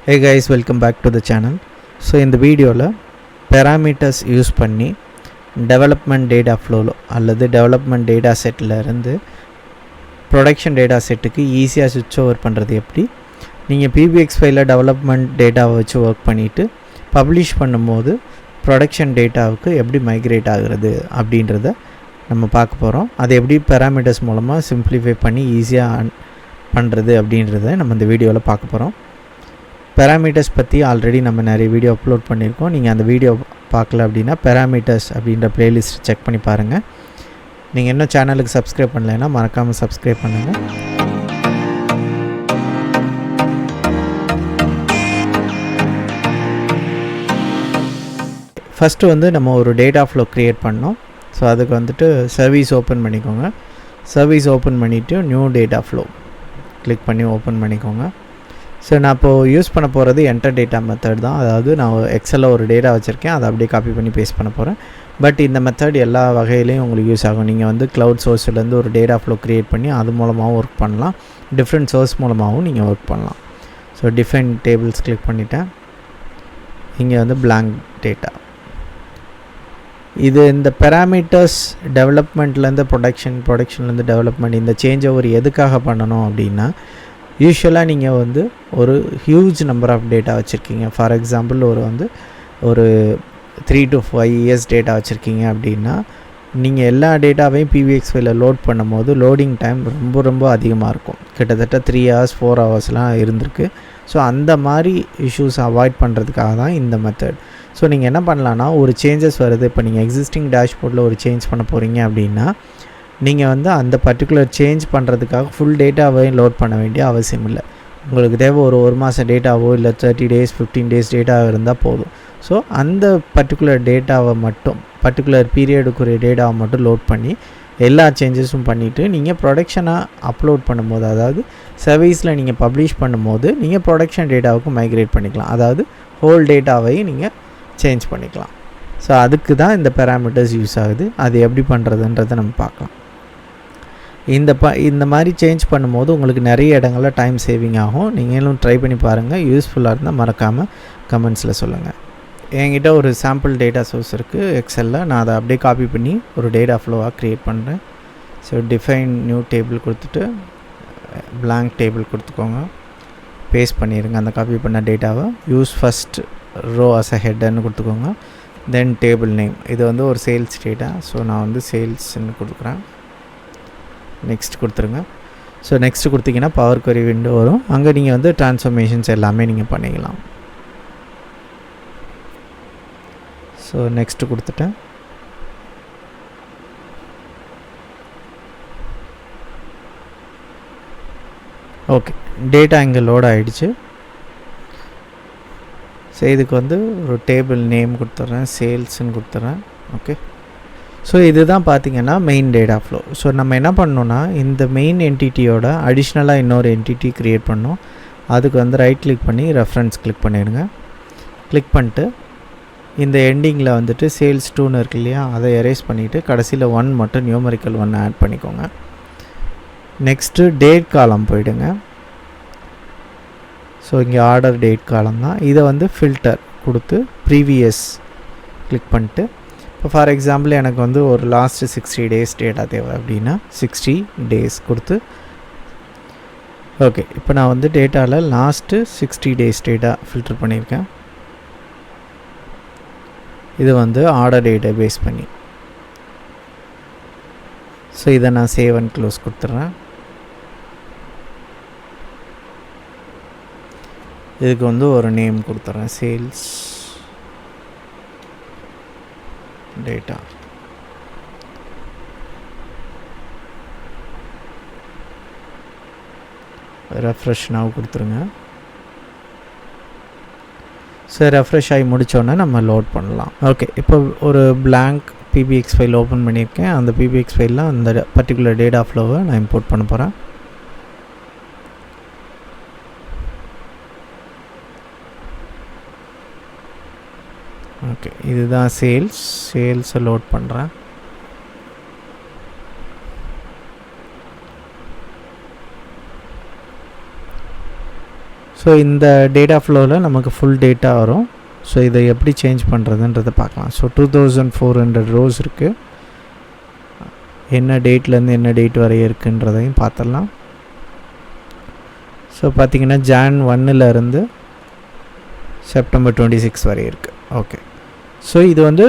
Hey guys, welcome back to the channel. So in the video parameters use பண்ணி development data flow அல்லது development data setல இருந்து production data setக்கு ஈஸியா switch over பண்றது எப்படி, நீங்க PBX ஃபைல்ல development dataவை வச்சு work பண்ணிட்டு publish பண்ணும்போது production dataவுக்கு எப்படி migrate ஆகுறது அப்படின்றத நம்ம பார்க்க போறோம். அது எப்படி parameters மூலமா simplify பண்ணி ஈஸியா பண்றது அப்படின்றத நம்ம இந்த வீடியோல பார்க்க போறோம். parameters பற்றி ஆல்ரெடி நம்ம நிறைய வீடியோ அப்லோட் பண்ணியிருக்கோம். நீங்கள் அந்த வீடியோ பார்க்கல அப்படின்னா parameters அப்படின்ற பிளேலிஸ்ட் செக் பண்ணி பாருங்கள். நீங்கள் இன்னும் சேனலுக்கு சப்ஸ்கிரைப் பண்ணலைன்னா மறக்காமல் சப்ஸ்கிரைப் பண்ணுங்கள். ஃபஸ்ட்டு நம்ம ஒரு டேட்டா ஃப்ளோ க்ரியேட் பண்ணோம். ஸோ அதுக்கு சர்வீஸ் ஓப்பன் பண்ணிக்கோங்க. சர்வீஸ் ஓப்பன் பண்ணிவிட்டு நியூ டேட்டா ஃப்ளோ கிளிக் பண்ணி ஓப்பன் பண்ணிக்கோங்க. ஸோ நான் இப்போது யூஸ் பண்ண போகிறது என்டர் டேட்டா மெத்தட் தான். அதாவது நான் எக்ஸலில் ஒரு டேட்டா வச்சுருக்கேன், அதை அப்படியே காப்பி பண்ணி பேஸ்ட் பண்ண போகிறேன். பட் இந்த மெத்தட் எல்லா வகையிலையும் உங்களுக்கு யூஸ் ஆகும். நீங்கள் க்ளவுட் சோர்ஸ்லேருந்து ஒரு டேட்டா ஃப்ளோ க்ரியேட் பண்ணி அது மூலமாகவும் ஒர்க் பண்ணலாம், டிஃப்ரெண்ட் சோர்ஸ் மூலமாகவும் நீங்கள் ஒர்க் பண்ணலாம். ஸோ டிஃபைன் டேபிள்ஸ் கிளிக் பண்ணிவிட்டேன். இங்கே blank டேட்டா. இது இந்த பேராமீட்டர்ஸ் டெவலப்மெண்ட்லேருந்து ப்ரொடக்ஷன்லேருந்து டெவலப்மெண்ட் இந்த சேஞ்ச் ஓவர் எதுக்காக பண்ணணும் அப்படின்னா, யூஸ்வலாக நீங்கள் ஒரு ஹியூஜ் நம்பர் ஆஃப் டேட்டா வச்சுருக்கீங்க. ஃபார் எக்ஸாம்பிள் ஒரு 3 to 5 years டேட்டா வச்சுருக்கீங்க அப்படின்னா, நீங்கள் எல்லா டேட்டாவையும் PBX ஃபைலில் லோட் பண்ணும்போது லோடிங் டைம் ரொம்ப அதிகமாக இருக்கும். கிட்டத்தட்ட 3 hours 4 hours இருந்திருக்கு. ஸோ அந்த மாதிரி இஷ்யூஸ் அவாய்ட் பண்ணுறதுக்காக தான் இந்த மெத்தட். ஸோ நீங்கள் என்ன பண்ணலான்னா, ஒரு சேஞ்சஸ் வருது, இப்போ நீங்கள் எக்ஸிஸ்டிங் டேஷ்போர்டில் ஒரு சேஞ்ச் பண்ண போகிறீங்க அப்படின்னா, நீங்கள் அந்த பர்டிகுலர் சேஞ்ச் பண்ணுறதுக்காக ஃபுல் டேட்டாவையும் லோட் பண்ண வேண்டிய அவசியம் இல்லை. உங்களுக்கு தேவை ஒரு மாதம் டேட்டாவோ இல்லை 30 days 15 days டேட்டாவோ இருந்தால் போதும். ஸோ அந்த பர்டிகுலர் டேட்டாவை மட்டும் பர்டிகுலர் பீரியடுக்குரிய டேட்டாவை மட்டும் லோட் பண்ணி எல்லா சேஞ்சஸும் பண்ணிவிட்டு நீங்கள் ப்ரொடக்ஷனாக அப்லோட் பண்ணும்போது, அதாவது சர்வீஸில் நீங்கள் பப்ளிஷ் பண்ணும்போது நீங்கள் ப்ரொடக்ஷன் டேட்டாவுக்கு மைக்ரேட் பண்ணிக்கலாம். அதாவது ஹோல் டேட்டாவையும் நீங்கள் சேஞ்ச் பண்ணிக்கலாம். ஸோ அதுக்கு தான் இந்த பேராமீட்டர்ஸ் யூஸ் ஆகுது. அது எப்படி பண்ணுறதுன்றதை நம்ம பார்க்கலாம். இந்த மாதிரி சேஞ்ச் பண்ணும்போது உங்களுக்கு நிறைய இடங்களில் டைம் சேவிங் ஆகும். நீங்களும் ட்ரை பண்ணி பாருங்கள். யூஸ்ஃபுல்லாக இருந்தால் மறக்காமல் கமெண்ட்ஸில் சொல்லுங்கள். என்கிட்ட ஒரு சாம்பிள் டேட்டா சோர்ஸ் இருக்குது எக்ஸலில். நான் அதை அப்படியே காப்பி பண்ணி ஒரு டேட்டா ஃப்ளோவாக க்ரியேட் பண்ணுறேன். ஸோ டிஃபைன் நியூ டேபிள் கொடுத்துட்டு blank டேபிள் கொடுத்துக்கோங்க. பேஸ்ட் பண்ணிடுங்க அந்த காப்பி பண்ண டேட்டாவை. Use first row as a ஹெட்டர்னு கொடுத்துக்கோங்க. தென் டேபிள் நேம், இது ஒரு சேல்ஸ் டேட்டா. ஸோ நான் சேல்ஸ்ன்னு கொடுக்குறேன். நெக்ஸ்ட் கொடுத்துருங்க. ஸோ நெக்ஸ்ட் கொடுத்தீங்கன்னா பவர் query விண்டோ வரும். அங்கே நீங்கள் ட்ரான்ஸ்ஃபர்மேஷன்ஸ் எல்லாமே நீங்கள் பண்ணிக்கலாம். ஸோ நெக்ஸ்ட்டு கொடுத்துட்டேன். ஓகே, டேட்டா இங்கே லோட் ஆகிடுச்சு. ஸோ இதுக்கு ஒரு டேபிள் நேம் கொடுத்துட்றேன், சேல்ஸ்ன்னு கொடுத்துட்றேன். ஓகே, ஸோ இதுதான் பார்த்திங்கன்னா மெயின் டேட்டா ஃப்ளோ. ஸோ நம்ம என்ன பண்ணோன்னா, இந்த மெயின் என்டிட்டியோட அடிஷ்னலாக இன்னொரு என்டிட்டி க்ரியேட் பண்ணோம். அதுக்கு ரைட் கிளிக் பண்ணி ரெஃபரன்ஸ் கிளிக் பண்ணிடுங்க. கிளிக் பண்ணிட்டு இந்த எண்டிங்கில் சேல்ஸ் 2ன்னு இருக்கு இல்லையா, அதை எரேஸ் பண்ணிவிட்டு கடைசியில் 1 மட்டும் நியூமரிக்கல் 1 ஆட் பண்ணிக்கோங்க. நெக்ஸ்ட்டு டேட் காலம் போயிடுங்க. ஸோ இங்கே ஆர்டர் டேட் காலம் தான். இதை ஃபில்டர் கொடுத்து ப்ரீவியஸ் கிளிக் பண்ணிட்டு, இப்போ ஃபார் எக்ஸாம்பிள் எனக்கு ஒரு லாஸ்ட்டு 60 days டேட்டா தேவை அப்படின்னா 60 days கொடுத்து, ஓகே இப்போ நான் டேட்டாவில் லாஸ்ட்டு 60 days டேட்டா ஃபில்டர் பண்ணியிருக்கேன். இது ஆர்டர் டேட்டை பேஸ் பண்ணி. ஸோ இதை நான் சேவ் அண்ட் க்ளோஸ் கொடுத்துட்றேன். இதுக்கு ஒரு நேம் கொடுத்துட்றேன், சேல்ஸ் டேட்டா. ரெஃப்ரெஷ் நவ் கொடுத்துருங்க. ஸோ ரெஃப்ரெஷ் ஆகி முடித்தோன்னே நம்ம லோட் பண்ணலாம். ஓகே, இப்போ ஒரு blank PBX ஃபைல் ஓப்பன் பண்ணியிருக்கேன். அந்த PBX ஃபைலில் அந்த பர்டிகுலர் டேட்டா ஃப்ளோவை நான் இம்போர்ட் பண்ண போகிறேன். ஓகே, இதுதான் சேல்ஸை லோட் பண்ணுறேன். ஸோ இந்த டேட்டா ஃப்ளோவில் நமக்கு ஃபுல் டேட்டா வரும். ஸோ இதை எப்படி சேஞ்ச் பண்ணுறதுன்றதை பார்க்கலாம். ஸோ 2400 ரோஸ் இருக்குது. என்ன டேட்லேருந்து என்ன டேட் வரைய இருக்குன்றதையும் பார்த்துடலாம். ஸோ பார்த்திங்கன்னா Jan 1 September 26 வரை இருக்குது. ஓகே, ஸோ இது வந்து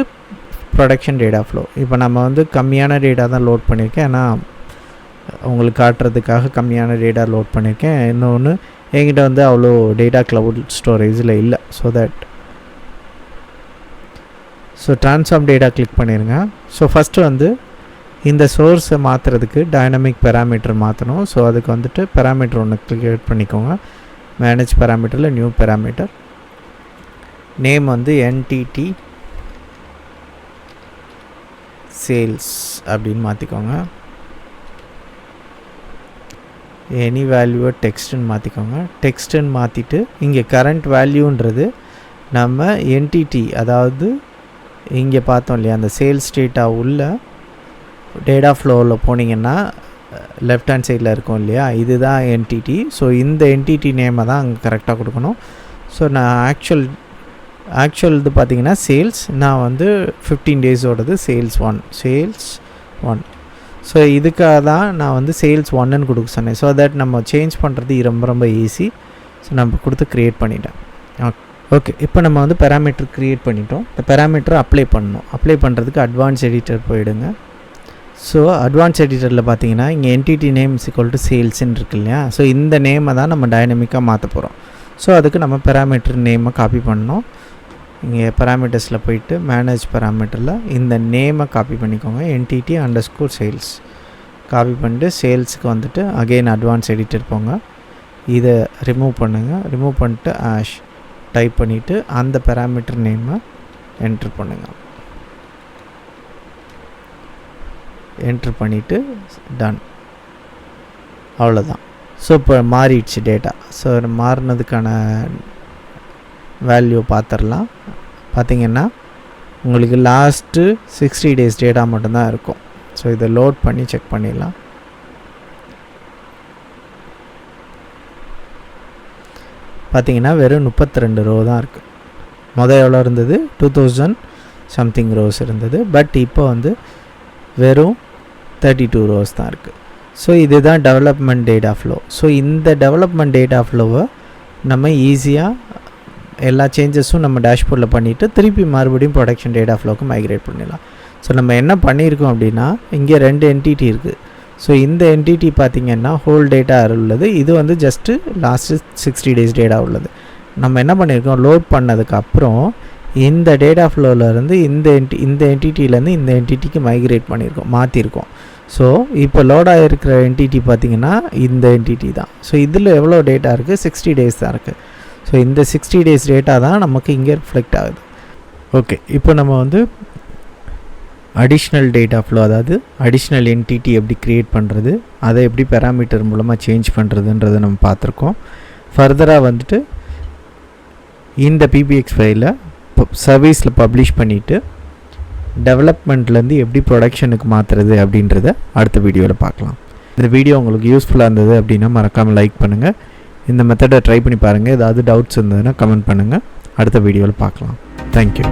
ப்ரொடக்ஷன் டேட்டா ஃப்ளோ. இப்போ நம்ம வந்து கம்மியான டேட்டா தான் லோட் பண்ணியிருக்கேன், ஏன்னா உங்களுக்கு காட்டுறதுக்காக கம்மியான டேட்டா லோட் பண்ணியிருக்கேன். இன்னொன்று என்கிட்ட வந்து அவ்வளோ டேட்டா க்ளவுட் ஸ்டோரேஜில் இல்லை. ஸோ ட்ரான்ஸ்ஃபார்ம் டேட்டா கிளிக் பண்ணிடுங்க. ஸோ ஃபஸ்ட்டு வந்து இந்த சோர்ஸை மாற்றுறதுக்கு டைனமிக் பேராமீட்டர் மாற்றணும். ஸோ அதுக்கு வந்துட்டு பேராமீட்டர் ஒன்று கிரியேட் பண்ணிக்கோங்க. மேனேஜ் பேராமீட்டரில் நியூ பேராமீட்டர், நேம் வந்து என்டிடி சேல்ஸ் அப்படின்னு மாற்றிக்கோங்க. எனி வேல்யூவை டெக்ஸ்ட்டுன்னு மாற்றிக்கோங்க. டெக்ஸ்ட்டுன்னு மாற்றிட்டு இங்கே கரண்ட் வேல்யூன்றது நம்ம என்டிடி, அதாவது இங்கே பார்த்தோம் இல்லையா அந்த சேல்ஸ் டேட்டா உள்ள டேட்டா ஃப்ளோவில் போனீங்கன்னா லெஃப்ட் ஹேண்ட் சைடில் இருக்கும் இல்லையா, இதுதான் என்டிடி. ஸோ இந்த என்டிடி நேமை தான் அங்கே கரெக்டாக கொடுக்கணும். ஸோ நான் ஆக்சுவல் இது பார்த்திங்கன்னா சேல்ஸ், நான் வந்து 15 டேஸோடது சேல்ஸ் 1. ஸோ இதுக்காக தான் நான் வந்து சேல்ஸ் 1ன்னு கொடுக்க சொன்னேன். ஸோ தட் நம்ம சேஞ்ச் பண்ணுறது ரொம்ப ரொம்ப ஈஸி. ஸோ நம்ம கொடுத்து க்ரியேட் பண்ணிட்டேன். ஓகே, இப்போ நம்ம வந்து பேராமீட்டர் க்ரியேட் பண்ணிட்டோம். இந்த பேராமீட்டர் அப்ளை பண்ணணும். அப்ளை பண்ணுறதுக்கு அட்வான்ஸ் எடிட்டர் போயிடுங்க. ஸோ அட்வான்ஸ் எடிட்டரில் பார்த்தீங்கன்னா இங்கே என்டிடி நேம் = சேல்ஸ்ன்னு இருக்கு இல்லையா. ஸோ இந்த நேமை தான் நம்ம டைனமிக்காக மாற்ற போகிறோம். ஸோ அதுக்கு நம்ம பேராமீட்டர் நேமை காப்பி பண்ணணும். இங்கே பேராமீட்டர்ஸில் போயிட்டு மேனேஜ் பேராமீட்டரில் இந்த நேமை காப்பி பண்ணிக்கோங்க. NTT_sales காப்பி பண்ணிட்டு சேல்ஸுக்கு வந்துட்டு அகெயின் அட்வான்ஸ் எடிட்டர் போங்க. இதை ரிமூவ் பண்ணுங்கள். ரிமூவ் பண்ணிட்டு ஆஷ் டைப் பண்ணிவிட்டு அந்த பேராமீட்டர் நேமை என்ட்ரு பண்ணுங்கள். என்ட்ரு பண்ணிவிட்டு டன். அவ்வளோதான். ஸோ இப்போ மாறிடுச்சு டேட்டா. ஸோ மாறினதுக்கான வேல்யூ பார்த்துடலாம். பார்த்திங்கன்னா உங்களுக்கு லாஸ்ட்டு 60 டேஸ் டேட்டா மட்டும்தான் இருக்கும். ஸோ இதை லோட் பண்ணி செக் பண்ணிடலாம். பார்த்திங்கன்னா வெறும் 32 ரோ தான் இருக்குது. எவ்வளோ இருந்தது, 2000 சம்திங் ரோஸ் இருந்தது. பட் இப்போ வந்து வெறும் 32 ரோஸ் தான் இருக்குது. ஸோ இதுதான் டெவலப்மெண்ட் டேட்டா ஃப்ளோ. ஸோ இந்த டெவலப்மெண்ட் டேட்டா ஃப்ளோவை நம்ம ஈஸியாக எல்லா சேஞ்சஸும் நம்ம டேஷ்போர்டில் பண்ணிவிட்டு திருப்பி மறுபடியும் ப்ரொடக்ஷன் டேட்டா ஃப்ளோக்கு மைக்ரேட் பண்ணிடலாம். ஸோ நம்ம என்ன பண்ணியிருக்கோம் அப்படின்னா, இங்கே 2 என்டிட்டி இருக்குது. ஸோ இந்த என்டிட்டி பார்த்திங்கன்னா ஹோல் டேட்டா உள்ளது. இது வந்து ஜஸ்ட்டு லாஸ்ட்டு 60 டேஸ் டேட்டா உள்ளது. நம்ம என்ன பண்ணியிருக்கோம், லோட் பண்ணதுக்கப்புறம் இந்த டேட்டா ஃப்ளோவிலேருந்து இந்த என்டிட்டிலேருந்து இந்த என்டிட்டிக்கு மைக்ரேட் பண்ணியிருக்கோம், மாற்றிருக்கோம். ஸோ இப்போ லோடாக இருக்கிற என்டிட்டி பார்த்திங்கன்னா இந்த என்டிட்டி தான். ஸோ இதில் எவ்வளோ டேட்டா இருக்குது, 60 டேஸ் தான் இருக்குது. ஸோ இந்த 60 டேஸ் டேட்டா தான் நமக்கு இங்கே ரிஃப்ளெக்ட் ஆகுது. ஓகே, இப்போ நம்ம வந்து அடிஷ்னல் டேட்டா ஃப்ளோ, அதாவது அடிஷ்னல் என்டிட்டி எப்படி க்ரியேட் பண்ணுறது, அதை எப்படி பேராமீட்டர் மூலமாக சேஞ்ச் பண்ணுறதுன்றதை நம்ம பார்த்துருக்கோம். ஃபர்தராக வந்துட்டு இந்த PBX ஃபைலை சர்வீஸில் பப்ளிஷ் பண்ணிவிட்டு டெவலப்மெண்ட்லேருந்து எப்படி ப்ரொடக்ஷனுக்கு மாற்றுறது அப்படின்றத அடுத்த வீடியோவில் பார்க்கலாம். இந்த வீடியோ உங்களுக்கு யூஸ்ஃபுல்லாக இருந்தது அப்படின்னா மறக்காமல் லைக் பண்ணுங்கள். இந்த மெத்தடை ட்ரை பண்ணி பாருங்கள். ஏதாவது டவுட்ஸ் இருந்ததுன்னா கமெண்ட் பண்ணுங்கள். அடுத்த வீடியோவில் பார்க்கலாம். தேங்க்யூ.